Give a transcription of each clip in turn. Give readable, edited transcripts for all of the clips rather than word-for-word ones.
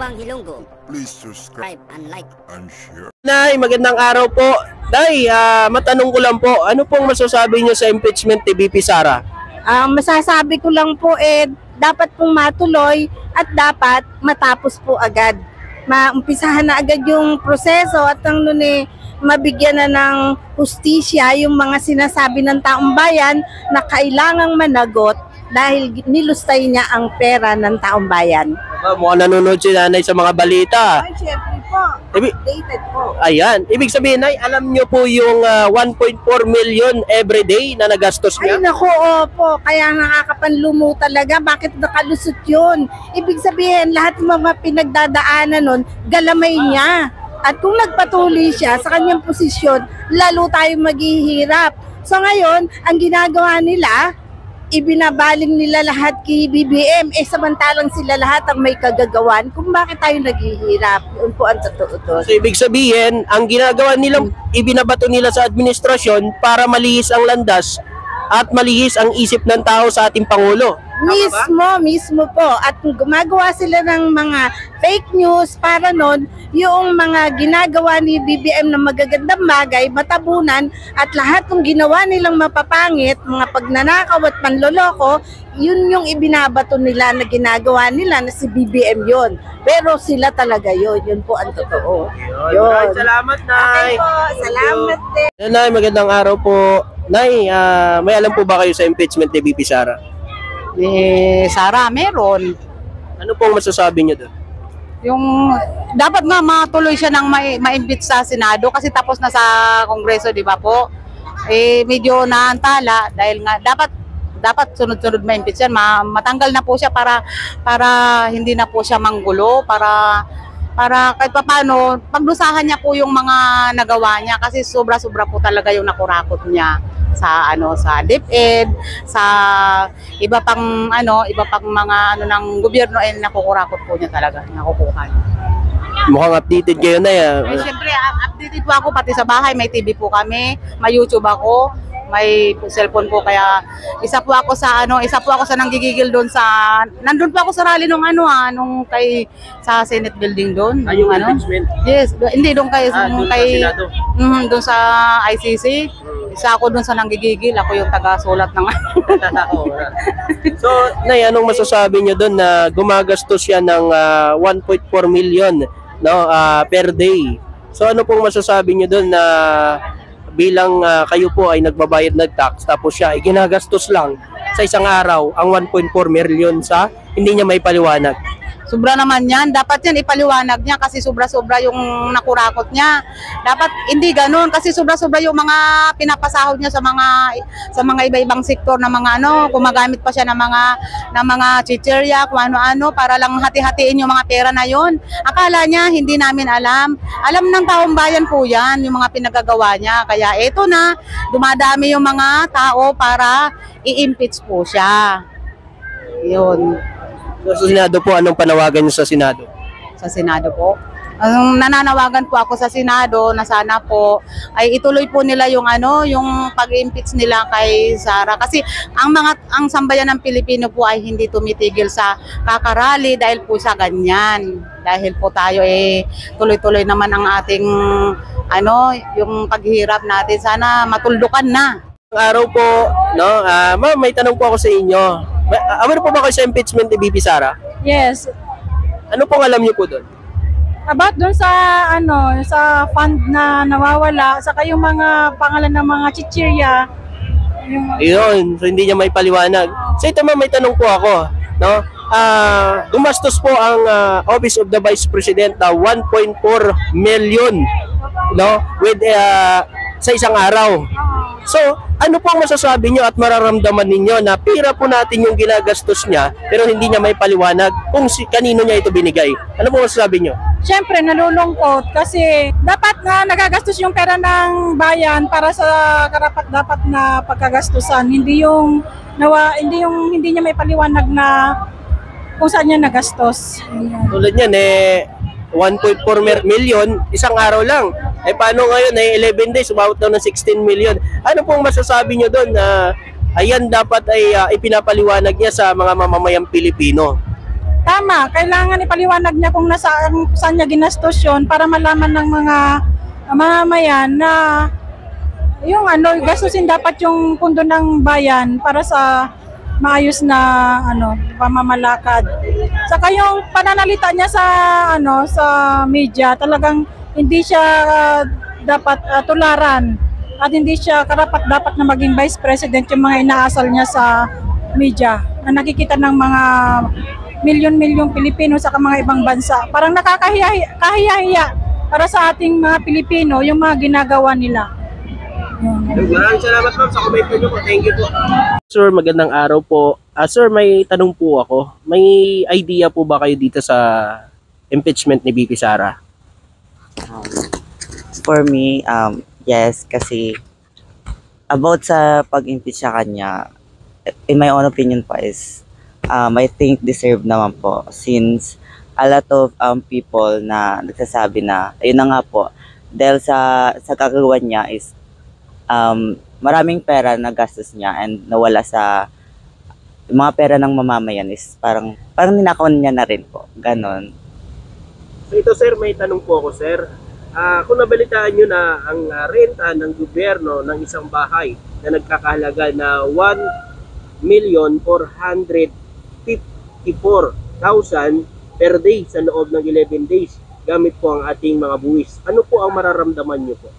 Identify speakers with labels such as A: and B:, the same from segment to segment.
A: Bang Ilonggo.
B: Please subscribe
A: And like
B: and share.
C: Nay, magandang araw po. Nay, matanong ko lang po, ano pong masasabi niyo sa impeachment ni VP Sara?
D: Masasabi ko lang po dapat pong matuloy at dapat matapos po agad. Maumpisahan na agad yung proseso at mabigyan na ng hustisya yung mga sinasabi ng taong bayan na kailangang managot dahil nilustay niya ang pera ng taong bayan.
C: Mukhang nanonood si nanay sa mga balita.
D: Ay, syempre po. Updated po.
C: Ayan. Ibig sabihin, Nay, alam niyo po yung 1.4 million everyday na nagastos
D: Ay,
C: niya?
D: naku, opo. Kaya nakakapanlumo talaga. Bakit nakalusot yun? Ibig sabihin, lahat ng mga pinagdadaanan nun, galamay niya. At kung nagpatuloy siya sa kanyang posisyon, lalo tayong maghihirap. So ngayon, ang ginagawa nila, ibinabaling nila lahat kay BBM, samantalang sila lahat ang may kagagawan kung bakit tayo naghihirap. Yun po ang totoo doon.
C: So, ibig sabihin, ang ginagawa nilang ibinabato nila sa administrasyon para malihis ang landas at malihis ang isip ng tao sa ating Pangulo.
D: Mismo po. At gumagawa sila ng mga fake news para nun, yung mga ginagawa ni BBM na magagandang bagay, matabunan, at lahat ng ginawa nilang mapapangit, mga pagnanakaw at panloloko, yun yung ibinabato nila na ginagawa nila na si BBM yun. Pero sila talaga yun. Yun po ang totoo.
C: Yun. Salamat,
D: Okay
C: Nay.
D: po. Salamat din.
C: Nay, magandang araw po. Nay, may alam po ba kayo sa impeachment ni VP Sara?
E: Sara, meron.
C: Ano pong masasabi niyo doon?
E: Yung dapat nga matuloy siya ng ma-impeach sa Senado kasi tapos na sa Kongreso, di ba po? Medyo naantala dahil nga dapat sunod-sunod ma-impeach yan. Matanggal na po siya para hindi na po siya manggulo, para kahit paano pagdusahan niya po yung mga nagawa niya kasi sobra-sobra po talaga yung nakurakot niya sa sa DepEd, sa iba pang mga ng gobyerno nakukurakot po niya talaga, nakukuha niya.
C: Mukhang updated kayo na yan.
E: Siyempre, updated po ako pati sa bahay, may TV po kami, may YouTube ako, may cellphone po, kaya isa po ako sa nanggigigil doon nandun po ako sa rally nung sa Senate building doon.
C: Yung impeachment?
E: Yes, hindi doon
C: Senado?
E: Doon sa ICC. Isa ako doon sa nanggigigil, ako yung taga-sulat ng
C: So, Nay, anong masasabi niyo doon na gumagastos siya ng 1.4 million per day? So, ano pong masasabi niyo doon na bilang kayo po ay nagbabayad ng tax tapos siya ay ginagastos lang sa isang araw ang 1.4 million sa hindi niya may paliwanag?
E: Sobra naman yan. Dapat yan ipaliwanag niya kasi sobra-sobra yung nakurakot niya. Dapat hindi ganun kasi sobra-sobra yung mga pinapasahod niya sa mga iba-ibang sektor na mga gumagamit pa siya ng mga chichirya, kung ano-ano para lang hati-hatiin yung mga pera na yon. Akala niya hindi namin alam. Alam ng taong bayan po yan, yung mga pinagagawa niya. Kaya eto na, dumadami yung mga tao para i-impeach po siya. Yun.
C: Sa Senado po, anong panawagan niyo sa Senado?
E: Sa Senado po. Nananawagan po ako sa Senado na sana po ay ituloy po nila yung pag-impeach nila kay Sara kasi ang sambayan ng Pilipino po ay hindi tumitigil sa kakarali dahil po sa ganyan. Dahil po tayo tuloy-tuloy naman ang ating yung paghihirap natin, sana matuldukan na.
C: Araw po, ma'am, may tanong po ako sa inyo. Aware po ba kayo sa impeachment ni VP Sara?
F: Yes.
C: Ano pong alam niyo po doon?
F: About doon sa sa fund na nawawala, saka yung mga pangalan ng mga chichirya.
C: Yun, so hindi niya may paliwanag. So ito, ma'am, may tanong po ako, gumastos po ang Office of the Vice President na 1.4 million, with sa isang araw. So, ano po ang masasabi niyo at mararamdaman ninyo na pira po natin yung ginagastos niya pero hindi niya may paliwanag kung kanino niya ito binigay? Ano po masasabi niyo?
F: Siyempre, nalulungkot kasi dapat na nagagastos yung pera ng bayan para sa karapat-dapat na pagkagastusan. Hindi niya may paliwanag na kung saan niya nagastos.
C: Tulad niyan, 1.4 million, isang araw lang. Paano ngayon, 11 days, umabot daw ng 16 million. Ano pong masasabi nyo doon na ayan dapat ay ipinapaliwanag niya sa mga mamamayang Pilipino?
F: tama, kailangan ipaliwanag niya kung saan niya ginastos yun para malaman ng mga mamamayan na yung gastusin dapat yung pundo ng bayan para sa maayos na pamamalakad. Saka yung pananalita niya sa media, talagang hindi siya dapat tularan at hindi siya dapat na maging vice president yung mga inaasal niya sa media na nakikita ng mga milyon-milyong Pilipino sa mga ibang bansa. Parang nakakahiya para sa ating mga Pilipino yung mga ginagawa nila.
C: Maraming salamat ma'am sa comment niyo po. Thank you po. Sir, magandang araw po. Sir, may tanong po ako. May idea po ba kayo dito sa impeachment ni VP Sara?
A: For me, yes, kasi about sa pag-impeach sa kanya, in my own opinion pa is, I think deserve naman po since a lot of people na nagsasabi na, ayun na nga po, dahil sa kagagawa niya is maraming pera na gastos niya and nawala sa mga pera ng mamamayan is parang ninakawan niya na rin po, ganon.
C: So ito sir, may tanong po ako sir. Kung nabalitaan nyo na ang renta ng gobyerno ng isang bahay na nagkakahalaga na 1,454,000 per day sa loob ng 11 days gamit po ang ating mga buwis, ano po ang mararamdaman nyo po?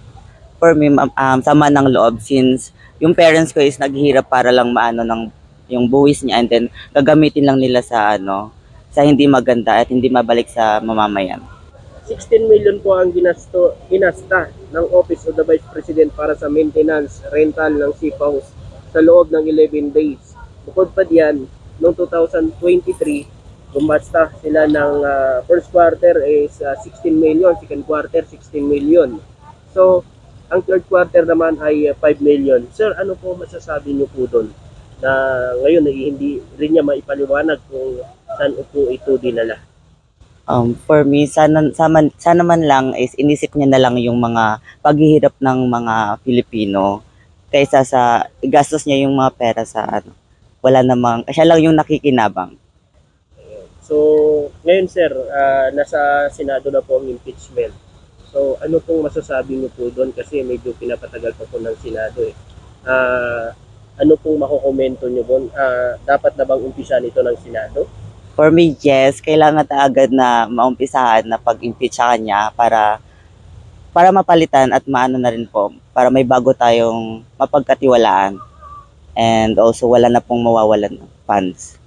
A: For me, sama ng loob since yung parents ko is naghihirap para lang maano ng yung buwis niya and then gagamitin lang nila sa sa hindi maganda at hindi mabalik sa mamamayan.
C: 16 million po ang ginasta ng Office of the Vice President para sa maintenance, rental ng sipaws sa loob ng 11 days. Bukod pa diyan, noong 2023, gumasta sila ng first quarter is 16 million, second quarter 16 million. So, ang third quarter naman ay 5 million. Sir, ano po masasabi niyo po doon na ngayon hindi rin niya maipaliwanag kung saan po ito dinala?
A: For me, sana man lang is inisip niya na lang yung mga paghihirap ng mga Pilipino kaysa sa gastos niya yung mga pera sa wala namang, siya lang yung nakikinabang.
C: So, ngayon sir, nasa Senado na po ang impeachment. So, ano pong masasabi niyo po doon kasi medyo pinapatagal pa po ng Senado eh. Ano pong makokomento niyo doon? Dapat na bang umpisan ito ng Senado?
A: For me, yes, kailangan agad na maumpisahan na pag-impeach sa kanya para mapalitan at maano na rin po, para may bago tayong mapagkatiwalaan and also wala na pong mawawalan ng funds.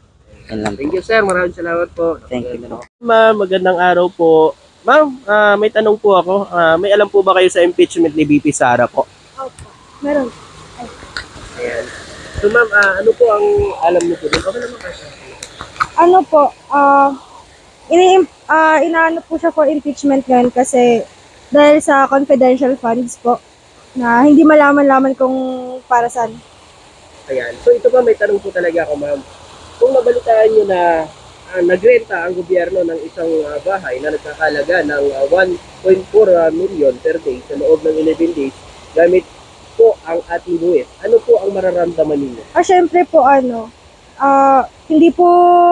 A: Yan lang.
C: Thank you sir, maraming salamat po.
A: Thank you.
C: Ma'am, magandang araw po. Ma'am, may tanong po ako. May alam po ba kayo sa impeachment ni VP Sara po?
D: Opo, meron.
C: Ayan. So ma'am, ano po ang alam niyo po doon? Okay naman kasi.
G: Ano po, inaano po siya for impeachment ngayon kasi dahil sa confidential funds po na hindi malaman-laman kung para saan.
C: Ayan. So ito ba may tanong po talaga ako ma'am. Kung nabalitaan nyo na nagrenta ang gobyerno ng isang bahay na nagkakalaga ng 1.4 million per day sa loob ng 11 days gamit po ang ating buwis, ano po ang mararamdaman ninyo?
G: Syempre po hindi po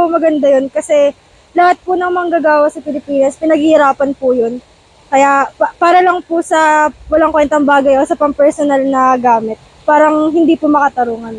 G: maganda yun kasi lahat po ng manggagawa sa Pilipinas, pinaghihirapan po yun. Kaya para lang po sa walang kwentang bagay o sa pang-personal na gamit, parang hindi po makatarungan.